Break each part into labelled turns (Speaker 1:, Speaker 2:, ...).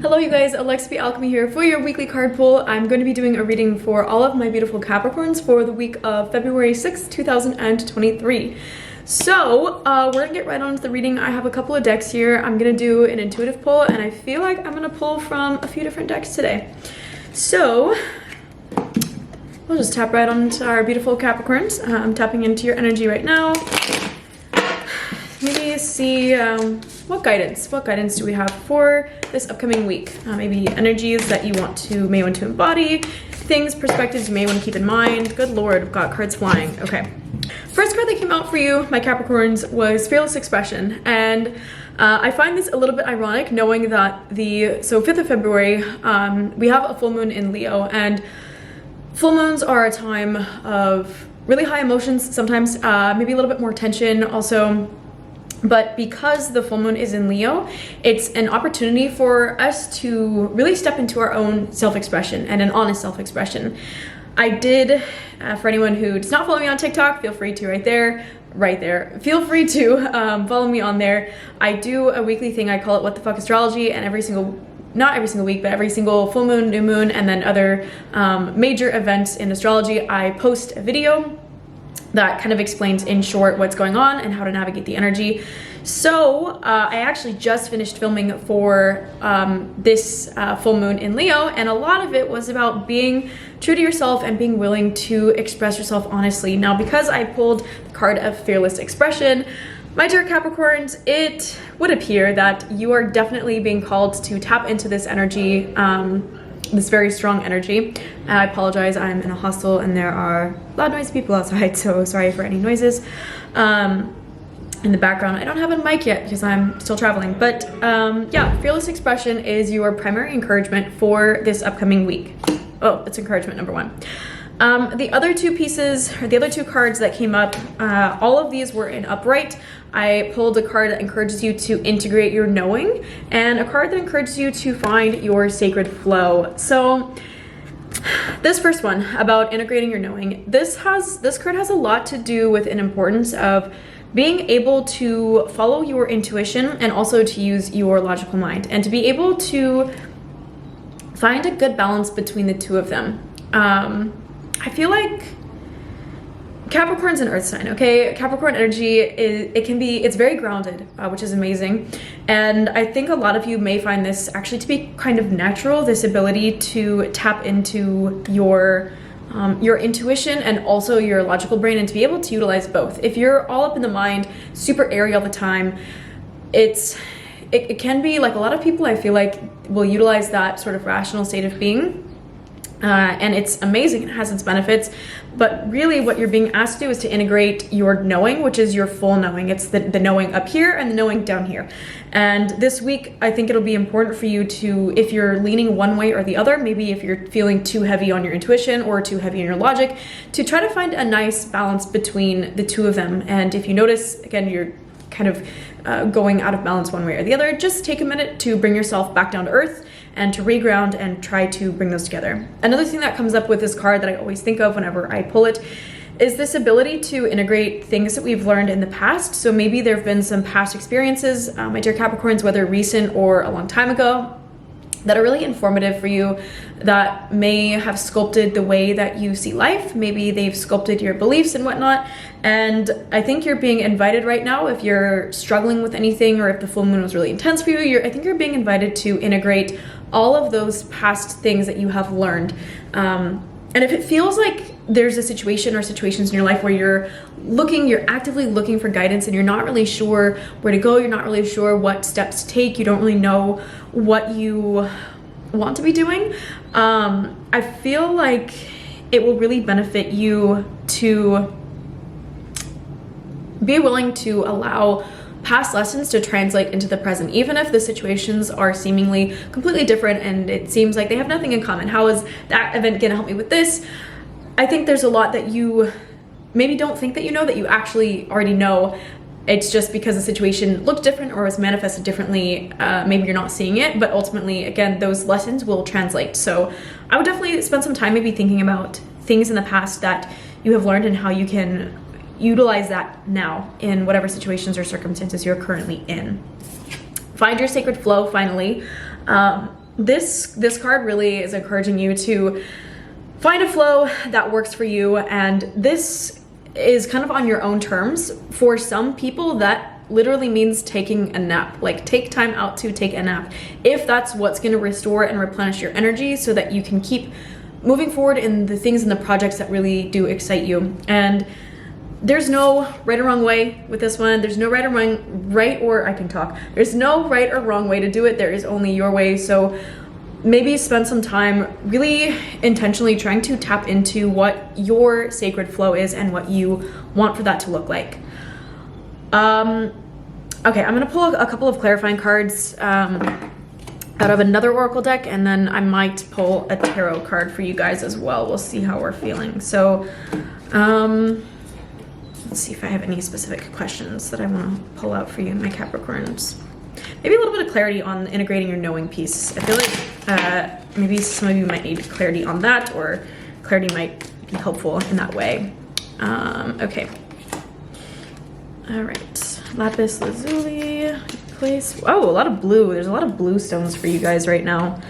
Speaker 1: Hello you guys, Alexa Alchemy here for your weekly card pull. I'm going to be doing a reading for all of my beautiful Capricorns for the week of February 6th, 2023. So we're going to get right on to the reading. I have a couple of decks here. I'm going to do an intuitive pull and I feel like I'm going to pull from a few different decks today. So we'll just tap right onto our beautiful Capricorns. I'm tapping into your energy right now. Maybe see what guidance do we have for this upcoming week? Maybe energies that you may want to embody, things, perspectives you may want to keep in mind. Good Lord, we've got cards flying. Okay. First card that came out for you, my Capricorns, was Fearless Expression. And I find this a little bit ironic knowing that 5th of February, we have a full moon in Leo, and full moons are a time of really high emotions, sometimes maybe a little bit more tension also. But because the full moon is in Leo, it's an opportunity for us to really step into our own self-expression and an honest self-expression. I did, for anyone who does not follow me on TikTok, feel free to right there. Feel free to follow me on there. I do a weekly thing, I call it What the Fuck Astrology, and not every single week, but every single full moon, new moon, and then other major events in astrology, I post a video that kind of explains in short what's going on and how to navigate the energy. So I actually just finished filming for this full moon in Leo, and a lot of it was about being true to yourself and being willing to express yourself honestly. Now, because I pulled the card of Fearless Expression, my dear Capricorns, it would appear that you are definitely being called to tap into this energy, this very strong energy. I apologize, I'm in a hostel and there are loud noisy people outside, so sorry for any noises in the background. I don't have a mic yet because I'm still traveling, but yeah, Fearless Expression is your primary encouragement for this upcoming week. Oh, it's encouragement number one. The other two pieces, or the other two cards that came up, all of these were in upright. I pulled a card that encourages you to integrate your knowing, and a card that encourages you to find your sacred flow. So this first one about integrating your knowing, this card has a lot to do with an importance of being able to follow your intuition and also to use your logical mind, and to be able to find a good balance between the two of them. I feel like Capricorn's an earth sign, okay? Capricorn energy, it's very grounded, which is amazing. And I think a lot of you may find this actually to be kind of natural, this ability to tap into your intuition and also your logical brain, and to be able to utilize both. If you're all up in the mind, super airy all the time, it can be like, a lot of people I feel like will utilize that sort of rational state of being. And it's amazing, it has its benefits, but really what you're being asked to do is to integrate your knowing, which is your full knowing. It's the knowing up here and the knowing down here. And this week, I think it'll be important for you to, if you're leaning one way or the other, maybe if you're feeling too heavy on your intuition or too heavy on your logic, to try to find a nice balance between the two of them. And if you notice, again, you're kind of going out of balance one way or the other, just take a minute to bring yourself back down to earth and to reground and try to bring those together. Another thing that comes up with this card that I always think of whenever I pull it is this ability to integrate things that we've learned in the past. So maybe there have been some past experiences, my dear Capricorns, whether recent or a long time ago, that are really informative for you, that may have sculpted the way that you see life. Maybe they've sculpted your beliefs and whatnot. And I think you're being invited right now, if you're struggling with anything or if the full moon was really intense for you, I think you're being invited to integrate all of those past things that you have learned. And if it feels like there's a situation or situations in your life where you're actively looking for guidance and you're not really sure where to go, you're not really sure what steps to take, you don't really know what you want to be doing, I feel like it will really benefit you to be willing to allow past lessons to translate into the present, even if the situations are seemingly completely different and it seems like they have nothing in common. How is that event gonna help me with this? I think there's a lot that you maybe don't think that you know, that you actually already know. It's just because the situation looked different or was manifested differently, maybe you're not seeing it, but ultimately, again, those lessons will translate. So I would definitely spend some time maybe thinking about things in the past that you have learned and how you can utilize that now in whatever situations or circumstances you're currently in. Find your sacred flow, finally. this card really is encouraging you to find a flow that works for you, and this is kind of on your own terms. For some people, that literally means taking a nap. Like, take time out to take a nap, if that's what's going to restore and replenish your energy so that you can keep moving forward in the things and the projects that really do excite you. And there's no right or wrong way with this one. There's no There's no right or wrong way to do it. There is only your way. So maybe spend some time really intentionally trying to tap into what your sacred flow is and what you want for that to look like. Okay, I'm gonna pull a couple of clarifying cards out of another oracle deck, and then I might pull a tarot card for you guys as well. We'll see how we're feeling. So let's see if I have any specific questions that I want to pull out for you, my Capricorns. Maybe a little bit of clarity on integrating your knowing piece. I feel like maybe some of you might need clarity on that, or clarity might be helpful in that way. Okay. All right. Lapis lazuli. Place. Oh, a lot of blue. There's a lot of blue stones for you guys right now.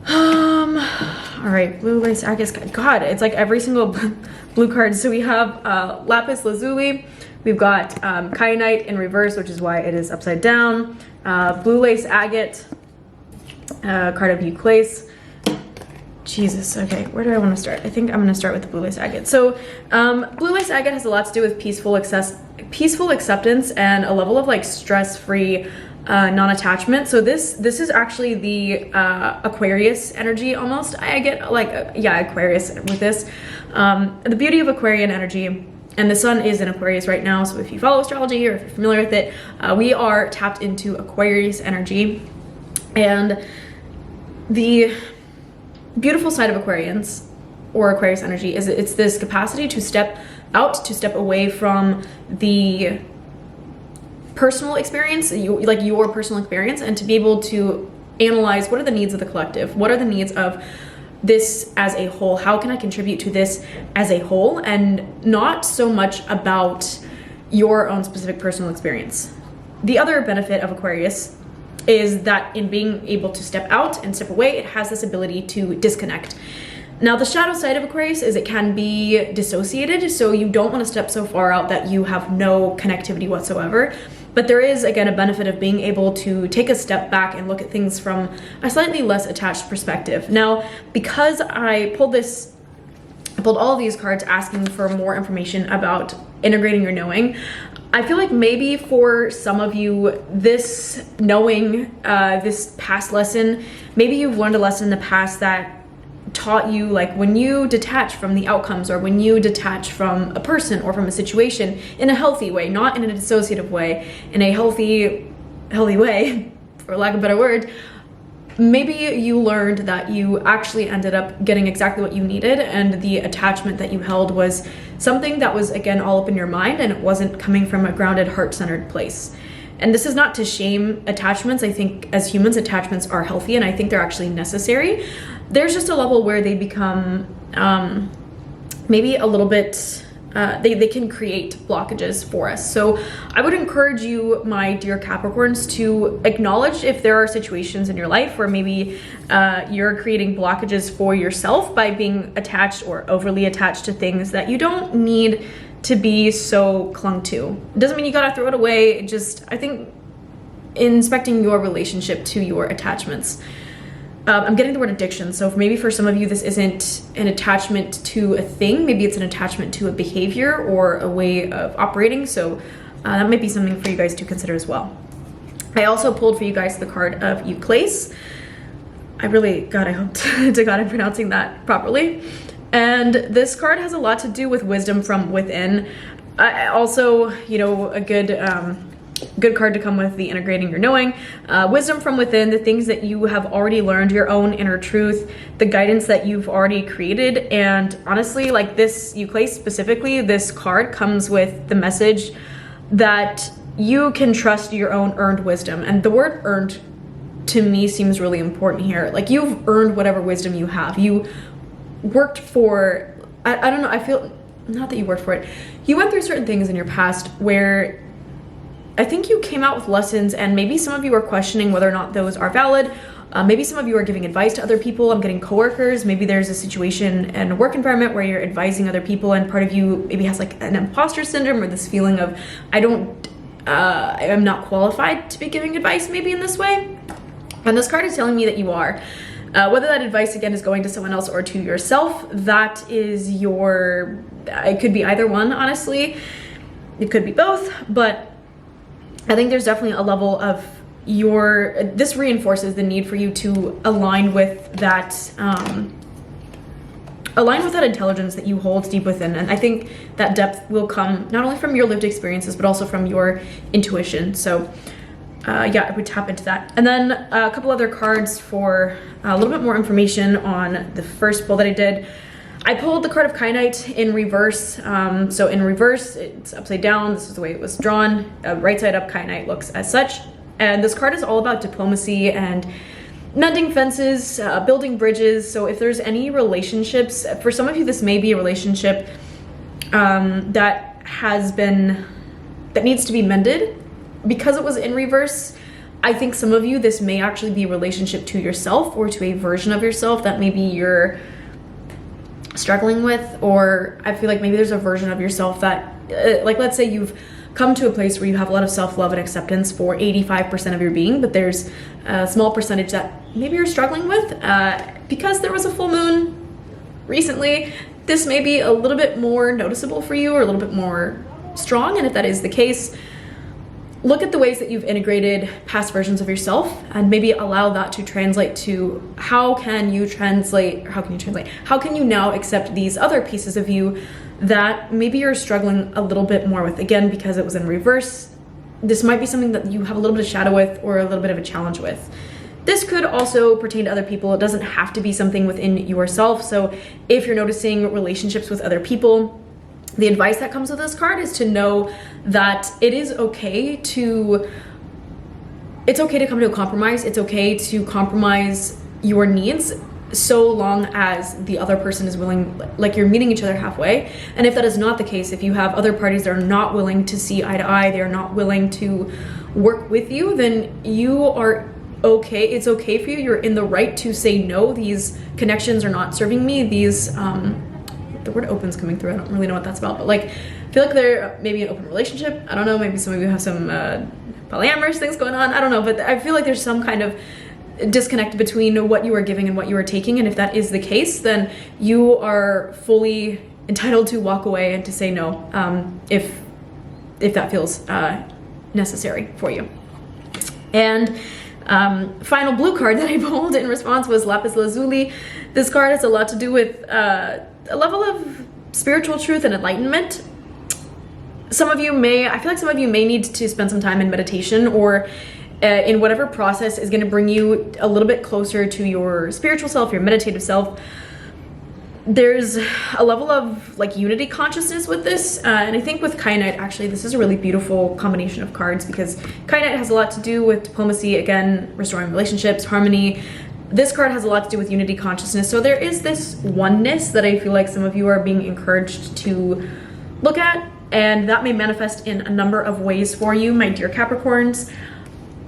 Speaker 1: All right, blue lace agate. God, it's like every single blue card. So we have lapis lazuli. We've got kyanite in reverse, which is why it is upside down. Blue lace agate. Card of Euclase. Jesus, okay, where do I want to start? I think I'm going to start with the blue lace agate. So blue lace agate has a lot to do with peaceful acceptance and a level of like stress-free non-attachment. So this is actually the Aquarius energy almost. I get like, yeah, Aquarius with this. The beauty of Aquarian energy, and the sun is in Aquarius right now, so if you follow astrology or if you're familiar with it, we are tapped into Aquarius energy. And the beautiful side of Aquarians or Aquarius energy is it's this capacity to step out, to step away from the personal experience, your personal experience, and to be able to analyze what are the needs of the collective, what are the needs of this as a whole, how can I contribute to this as a whole, and not so much about your own specific personal experience. The other benefit of Aquarius is that in being able to step out and step away, it has this ability to disconnect. Now, the shadow side of Aquarius is it can be dissociated, so you don't want to step so far out that you have no connectivity whatsoever. But there is, again, a benefit of being able to take a step back and look at things from a slightly less attached perspective. Now, because I pulled all of these cards asking for more information about integrating your knowing, I feel like maybe for some of you, this knowing, this past lesson, maybe you've learned a lesson in the past that taught you, like, when you detach from the outcomes, or when you detach from a person or from a situation in a healthy way, not in a dissociative way, in a healthy way, for lack of a better word, maybe you learned that you actually ended up getting exactly what you needed, and the attachment that you held was something that was, again, all up in your mind, and it wasn't coming from a grounded, heart-centered place. And this is not to shame attachments. I think as humans, attachments are healthy, and I think they're actually necessary. There's just a level where they become maybe a little bit, they can create blockages for us. So I would encourage you, my dear Capricorns, to acknowledge if there are situations in your life where maybe you're creating blockages for yourself by being attached or overly attached to things that you don't need to be so clung to. It doesn't mean you gotta throw it away. It just, I think, inspecting your relationship to your attachments. I'm getting the word addiction, so maybe for some of you this isn't an attachment to a thing, maybe it's an attachment to a behavior or a way of operating, so that might be something for you guys to consider as well. I also pulled for you guys the card of Euclase. I hope to God I'm pronouncing that properly. And this card has a lot to do with wisdom from within. Also, you know, a good card to come with the integrating your knowing. Wisdom from within, the things that you have already learned, your own inner truth, the guidance that you've already created. And honestly, like this Euclase specifically, this card comes with the message that you can trust your own earned wisdom. And the word earned to me seems really important here. Like, you've earned whatever wisdom you have. You worked for, I don't know, I feel, not that you worked for it, you went through certain things in your past where I think you came out with lessons, and maybe some of you are questioning whether or not those are valid, Maybe some of you are giving advice to other people. I'm getting coworkers. Maybe there's a situation in a work environment where you're advising other people, and part of you maybe has like an imposter syndrome or this feeling of, I'm not qualified to be giving advice maybe in this way. And this card is telling me that you are. Whether that advice again is going to someone else or to yourself, that is it could be either one, honestly. It could be both, but I think there's definitely a level of this reinforces the need for you to align with that, intelligence that you hold deep within. And I think that depth will come not only from your lived experiences, but also from your intuition. So yeah, I would tap into that. And then a couple other cards for a little bit more information on the first pull that I did. I pulled the card of Kyanite in reverse. So in reverse, it's upside down. This is the way it was drawn. Right side up, Kyanite looks as such. And this card is all about diplomacy and mending fences, building bridges. So if there's any relationships, for some of you, this may be a relationship that needs to be mended. Because it was in reverse, I think some of you, this may actually be a relationship to yourself or to a version of yourself that maybe you're struggling with, or I feel like maybe there's a version of yourself that, like let's say you've come to a place where you have a lot of self-love and acceptance for 85% of your being, but there's a small percentage that maybe you're struggling with. Because there was a full moon recently, this may be a little bit more noticeable for you or a little bit more strong, and if that is the case, look at the ways that you've integrated past versions of yourself and maybe allow that to translate to how can you now accept these other pieces of you that maybe you're struggling a little bit more with. Again, because it was in reverse, this might be something that you have a little bit of shadow with or a little bit of a challenge with. This could also pertain to other people. It doesn't have to be something within yourself. So if you're noticing relationships with other people, the advice that comes with this card is to know that it is okay to come to a compromise. It's okay to compromise your needs so long as the other person is willing, like you're meeting each other halfway. And if that is not the case, if you have other parties that are not willing to see eye to eye, they're not willing to work with you, then you are okay. It's okay for you. You're in the right to say no. These connections are not serving me. These the word open's coming through. I don't really know what that's about, but like, I feel like they're maybe an open relationship. I don't know, maybe some of you have some polyamorous things going on. I don't know, but I feel like there's some kind of disconnect between what you are giving and what you are taking. And if that is the case, then you are fully entitled to walk away and to say no, if that feels necessary for you. And final blue card that I pulled in response was Lapis Lazuli. This card has a lot to do with a level of spiritual truth and enlightenment. I feel like some of you may need to spend some time in meditation or in whatever process is going to bring you a little bit closer to your spiritual self, your meditative self. There's a level of like unity consciousness with this, and I think with Kyanite, actually, this is a really beautiful combination of cards because Kyanite has a lot to do with diplomacy, again, restoring relationships, harmony. This card has a lot to do with unity consciousness. So there is this oneness that I feel like some of you are being encouraged to look at, and that may manifest in a number of ways for you, my dear Capricorns.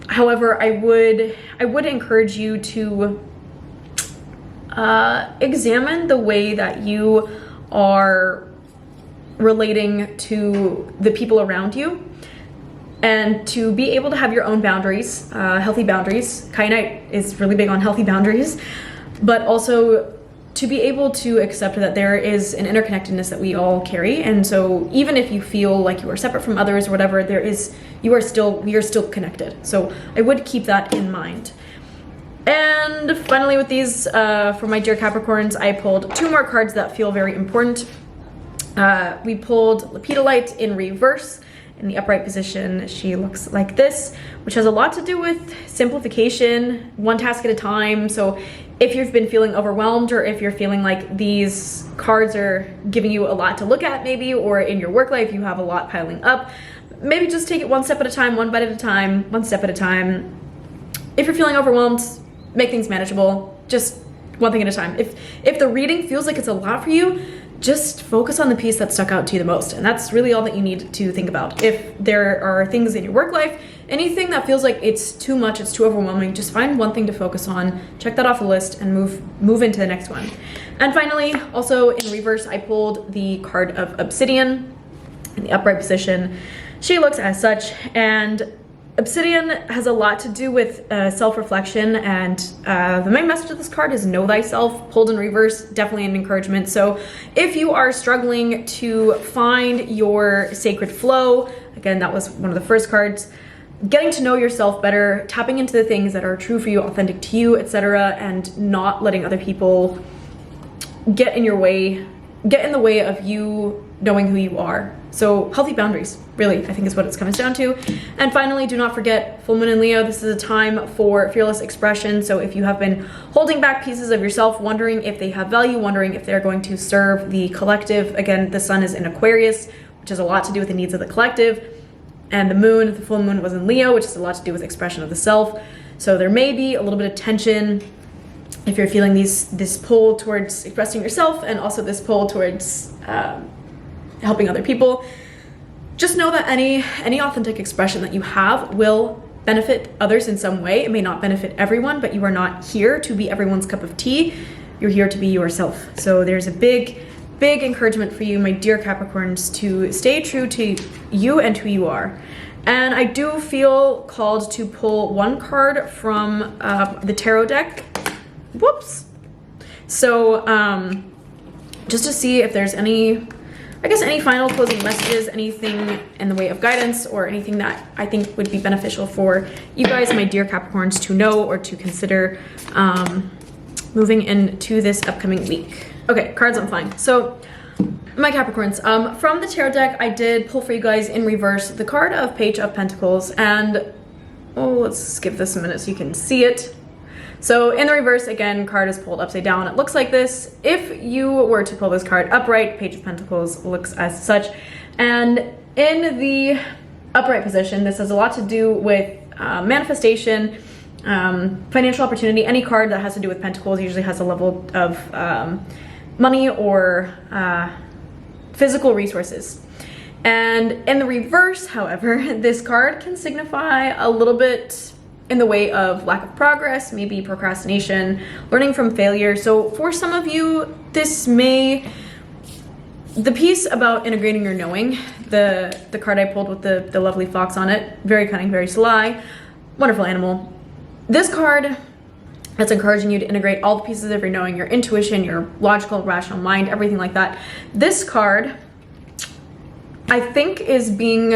Speaker 1: However, I would encourage you to examine the way that you are relating to the people around you, and to be able to have your own boundaries, healthy boundaries. Kyanite is really big on healthy boundaries, but also to be able to accept that there is an interconnectedness that we all carry. And so even if you feel like you are separate from others or whatever, we are still connected. So I would keep that in mind. And finally with these, for my dear Capricorns, I pulled two more cards that feel very important. We pulled Lepidolite in reverse. In the upright position, she looks like this, which has a lot to do with simplification, one task at a time. So if you've been feeling overwhelmed, or if you're feeling like these cards are giving you a lot to look at maybe, or in your work life you have a lot piling up, maybe just take it one step at a time, one bite at a time, one step at a time. If you're feeling overwhelmed, make things manageable, just one thing at a time. If the reading feels like it's a lot for you, just focus on the piece that stuck out to you the most. And that's really all that you need to think about. If there are things in your work life, anything that feels like it's too much, it's too overwhelming, just find one thing to focus on, check that off the list, and move into the next one. And finally, also in reverse, I pulled the card of Obsidian in the upright position. She looks as such, and Obsidian has a lot to do with self-reflection, and the main message of this card is know thyself. Pulled in reverse, definitely an encouragement. So if you are struggling to find your sacred flow, again, that was one of the first cards, getting to know yourself better, tapping into the things that are true for you, authentic to you, etc., and not letting other people get in the way of you knowing who you are. So healthy boundaries, really, I think is what it's comes down to. And finally, do not forget full moon in Leo. This is a time for fearless expression. So if you have been holding back pieces of yourself, wondering if they have value, wondering if they're going to serve the collective. Again, the sun is in Aquarius, which has a lot to do with the needs of the collective. And the moon, the full moon was in Leo, which has a lot to do with expression of the self. So there may be a little bit of tension if you're feeling this pull towards expressing yourself, and also this pull towards helping other people. Just know that any authentic expression that you have will benefit others in some way. It may not benefit everyone, but you are not here to be everyone's cup of tea. You're here to be yourself. So there's a big encouragement for you, my dear Capricorns, to stay true to you and who you are. And I do feel called to pull one card from the tarot deck. Whoops. So just to see if there's any final closing messages, anything in the way of guidance, or anything that I think would be beneficial for you guys, my dear Capricorns, to know or to consider moving into this upcoming week. Okay, cards on flying. So my Capricorns, from the tarot deck, I did pull for you guys in reverse the card of Page of Pentacles, and let's give this a minute so you can see it. So in the reverse, again, card is pulled upside down. It looks like this. If you were to pull this card upright, Page of Pentacles looks as such. And in the upright position, this has a lot to do with manifestation, financial opportunity. Any card that has to do with Pentacles usually has a level of money or physical resources. And in the reverse, however, this card can signify a little bit in the way of lack of progress, maybe procrastination, learning from failure. So for some of you, the piece about integrating your knowing, the card I pulled with the lovely fox on it, very cunning, very sly, wonderful animal. This card that's encouraging you to integrate all the pieces of your knowing, your intuition, your logical, rational mind, everything like that. This card, I think, is being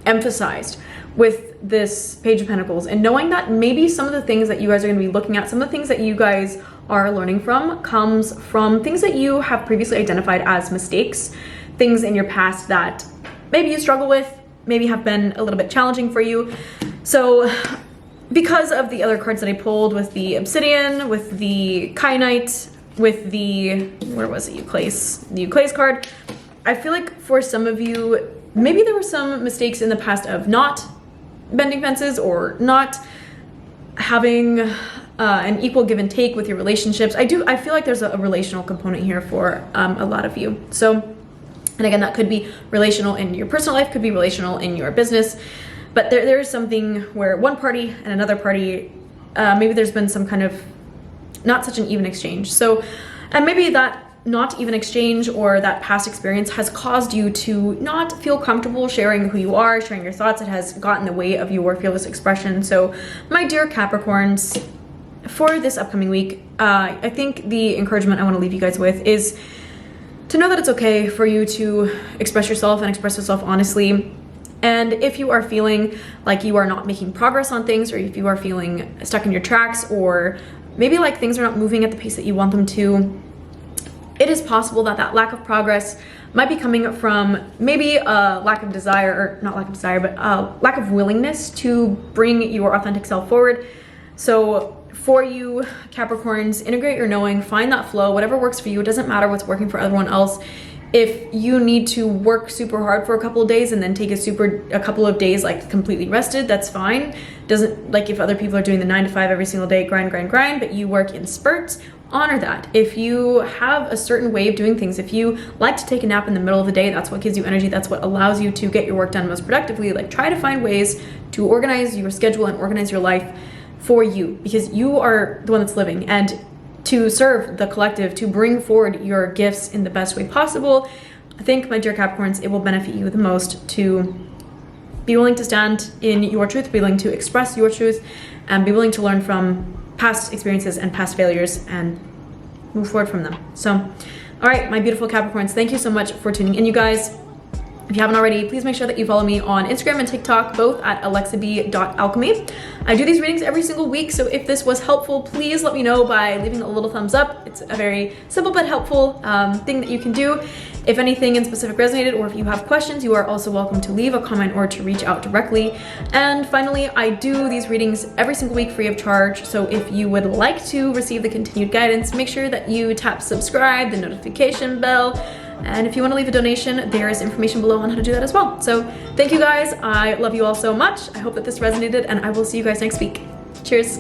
Speaker 1: emphasized with this Page of Pentacles, and knowing that maybe some of the things that you guys are going to be looking at, some of the things that you guys are learning from, comes from things that you have previously identified as mistakes, things in your past that maybe you struggle with, maybe have been a little bit challenging for you. So because of the other cards that I pulled, with the Obsidian, with the Kyanite, with the, where was it, the Euclase card, I feel like for some of you, maybe there were some mistakes in the past of not bending fences, or not having an equal give and take with your relationships. I feel like there's a relational component here for a lot of you. So, and again, that could be relational in your personal life, could be relational in your business, but there is something where one party and another party, maybe there's been some kind of not such an even exchange. So, and maybe that not even exchange or that past experience has caused you to not feel comfortable sharing who you are, sharing your thoughts. It has gotten in the way of your fearless expression. So my dear Capricorns, for this upcoming week, I think the encouragement I want to leave you guys with is to know that it's okay for you to express yourself and express yourself honestly. And if you are feeling like you are not making progress on things, or if you are feeling stuck in your tracks, or maybe like things are not moving at the pace that you want them to, it is possible that that lack of progress might be coming from maybe a lack of desire, or not lack of desire, but lack of willingness to bring your authentic self forward. So for you Capricorns, integrate your knowing, find that flow, whatever works for you. It doesn't matter what's working for everyone else. If you need to work super hard for a couple of days and then take a couple of days like completely rested, that's fine. Doesn't, like if other people are doing the 9 to 5 every single day, grind, but you work in spurts, honor that. If you have a certain way of doing things, if you like to take a nap in the middle of the day, that's what gives you energy, that's what allows you to get your work done most productively. Like, try to find ways to organize your schedule and organize your life for you, because you are the one that's living, and to serve the collective, to bring forward your gifts in the best way possible. I think, my dear Capricorns, it will benefit you the most to be willing to stand in your truth, be willing to express your truth, and be willing to learn from past experiences and past failures and move forward from them. So, all right, my beautiful Capricorns, thank you so much for tuning in, you guys. If you haven't already, please make sure that you follow me on Instagram and TikTok, both at alexab.alchemy. I do these readings every single week, so if this was helpful, please let me know by leaving a little thumbs up. It's a very simple but helpful thing that you can do. If anything in specific resonated, or if you have questions, you are also welcome to leave a comment or to reach out directly. And finally, I do these readings every single week free of charge, so if you would like to receive the continued guidance, make sure that you tap subscribe, the notification bell, and if you want to leave a donation, there is information below on how to do that as well. So thank you guys. I love you all so much. I hope that this resonated, and I will see you guys next week. Cheers.